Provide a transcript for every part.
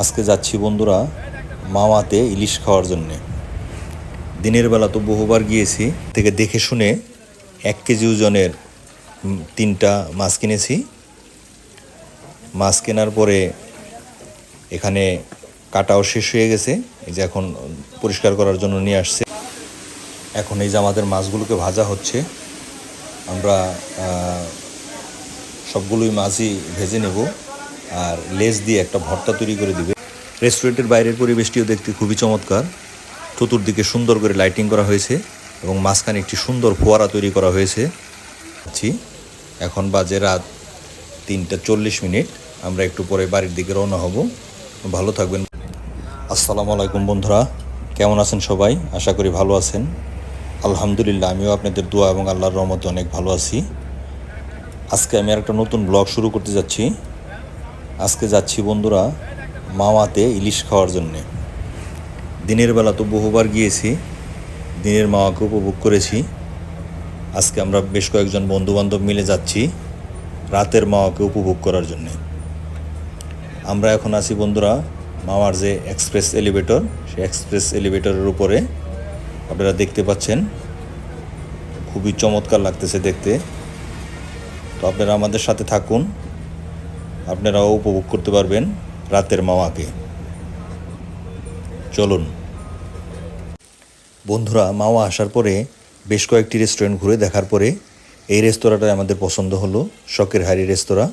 আজকে যাচ্ছি বন্ধুরা মাওয়াতে ইলিশ খাওয়ার জন্যে। দিনের বেলা তো বহুবার গিয়েছি, থেকে দেখে শুনে 1 কেজি ওজনের 3টা মাছ কিনেছি। মাছ কেনার পরে এখানে কাটাও শেষ হয়ে গেছে, এই যে এখন পরিষ্কার করার জন্য নিয়ে আসছে। এখন এই যে আমাদের মাছগুলোকে ভাজা হচ্ছে। আমরা সবগুলোই মাছই ভেজে নেব, আর লেজ দিয়ে একটা ভর্তা তৈরি করে দিবে। রেস্টুরেন্টের বাইরের পরিবেশটিও দেখতে খুবই চমৎকার। চতুর্দিকে সুন্দর করে লাইটিং করা হয়েছে এবং মাঝখানে একটি সুন্দর ফোয়ারা তৈরি করা হয়েছে। এখন বাজে রাত 3:40। আমরা একটু পরে বাড়ির দিকে রওনা হব। ভালো থাকবেন। আসসালামু আলাইকুম বন্ধুরা, কেমন আছেন সবাই? আশা করি ভালো আছেন। আলহামদুলিল্লাহ, আমিও আপনাদের দোয়া এবং আল্লাহর রহমতে অনেক ভালো আছি। আজকে আমি একটা নতুন ব্লগ শুরু করতে যাচ্ছি। আজকে যাচ্ছি বন্ধুরা মাওয়াতে ইলিশ খাওয়ার জন্যে। দিনের বেলা তো বহুবার গিয়েছি, দিনের মাওয়াকে উপভোগ করেছি। আজকে আমরা বেশ কয়েকজন বন্ধুবান্ধব মিলে যাচ্ছি রাতের মাওয়াকে উপভোগ করার জন্যে। আমরা এখন আছি বন্ধুরা মাওয়ার যে এক্সপ্রেস এলিভেটর, সেই এক্সপ্রেস এলিভেটরের উপরে। আপনারা দেখতে পাচ্ছেন, খুবই চমৎকার লাগতেছে দেখতে। তো আপনারা আমাদের সাথে থাকুন, আপনারাও উপভোগ করতে পারবেন রাতের মাওয়াকে। চলুন বন্ধুরা, মাওয়া আসার পরে বেশ কয়েকটি রেস্টুরেন্ট ঘুরে দেখার পরে এই রেস্তোরাঁটাই আমাদের পছন্দ হলো, শখের হাড়ি রেস্তোরাঁ।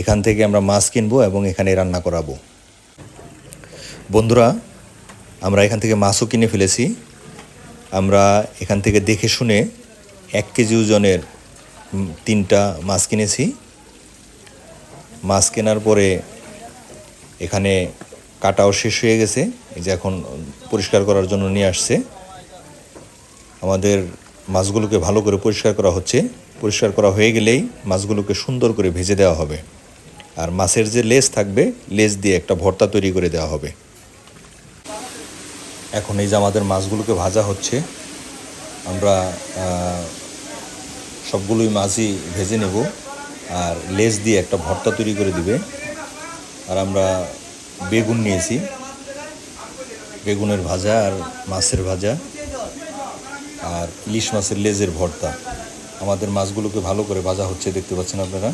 এখান থেকে আমরা মাছ কিনবো এবং এখানে রান্না করাবো। বন্ধুরা, আমরা এখান থেকে মাছও কিনে ফেলেছি। আমরা এখান থেকে দেখে শুনে 1 কেজি ওজনের 3টা মাছ কিনেছি। মাছ কেনার পরে এখানে কাটাও শেষ হয়ে গেছে, এই যে এখন পরিষ্কার করার জন্য নিয়ে আসছে। আমাদের মাছগুলোকে ভালো করে পরিষ্কার করা হচ্ছে। পরিষ্কার করা হয়ে গেলেই মাছগুলোকে সুন্দর করে ভেজে দেওয়া হবে, আর মাছের যে লেজ থাকবে, লেজ দিয়ে একটা ভর্তা তৈরি করে দেওয়া হবে। এখন এই যে আমাদের মাছগুলোকে ভাজা হচ্ছে। আমরা সবগুলোই মাছই ভেজে নেব, আর লেজ দিয়ে একটা ভর্তা তৈরি করে দিবে। আর আমরা বেগুন নিয়েছি, বেগুনের ভাজা আর মাছের ভাজা আর ইলিশ মাছের লেজের ভর্তা। আমাদের মাছগুলোকে ভালো করে ভাজা হচ্ছে, দেখতে পাচ্ছেন আপনারা।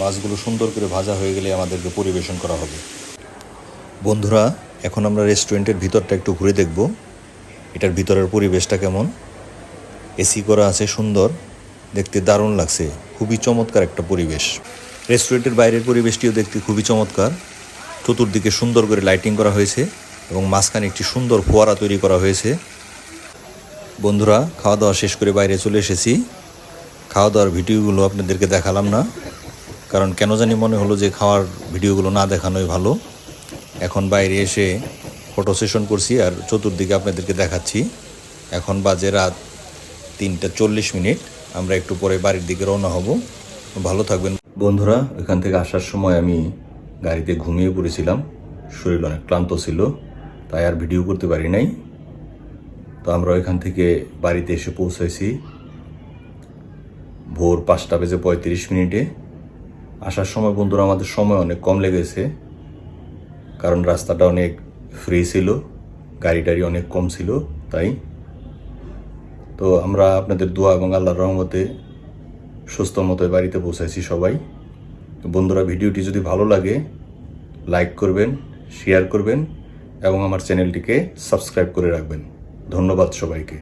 মাছগুলো সুন্দর করে ভাজা হয়ে গেলে আমাদেরকে পরিবেশন করা হবে। বন্ধুরা, এখন আমরা রেস্টুরেন্টের ভিতরটা একটু ঘুরে দেখব, এটার ভিতরের পরিবেশটা কেমন। এসি করা আছে, সুন্দর দেখতে, দারুণ লাগছে। খুবই চমৎকার একটা পরিবেশ। রেস্টুরেন্টের বাইরের পরিবেশটিও দেখতে খুবই চমৎকার। চতুর্দিকে সুন্দর করে লাইটিং করা হয়েছে এবং মাঝখানে একটি সুন্দর ফোয়ারা তৈরি করা হয়েছে। বন্ধুরা, খাওয়া দাওয়া শেষ করে বাইরে চলে এসেছি। খাওয়া দাওয়ার ভিডিওগুলো আপনাদেরকে দেখালাম না, কারণ কেন জানি মনে হলো যে খাওয়ার ভিডিওগুলো না দেখানোই ভালো। এখন বাইরে এসে ফটো সেশন করছি আর চতুর্দিকে আপনাদেরকে দেখাচ্ছি। এখন বাজে রাত 3:40। আমরা একটু পরে বাড়ির দিকে রওনা হব। ভালো থাকবেন বন্ধুরা। এখান থেকে আসার সময় আমি গাড়িতে ঘুমিয়ে পড়েছিলাম, শরীর অনেক ক্লান্ত ছিল, তাই আর ভিডিও করতে পারি নাই। তো আমরা এখান থেকে বাড়িতে এসে পৌঁছেছি ভোর 5:35। আসার সময় বন্ধুরা আমাদের সময় অনেক কম লেগেছে, কারণ রাস্তাটা অনেক ফ্রি ছিল, গাড়ি টাড়ি অনেক কম ছিল। তাই তো আমরা আপনাদের দোয়া এবং আল্লাহর রহমতে সুস্থ মতো বাড়িতে পৌঁছাইছি সবাই। বন্ধুরা, ভিডিওটি যদি ভালো লাগে লাইক করবেন, শেয়ার করবেন এবং আমার চ্যানেলটিকে সাবস্ক্রাইব করে রাখবেন। ধন্যবাদ সবাইকে।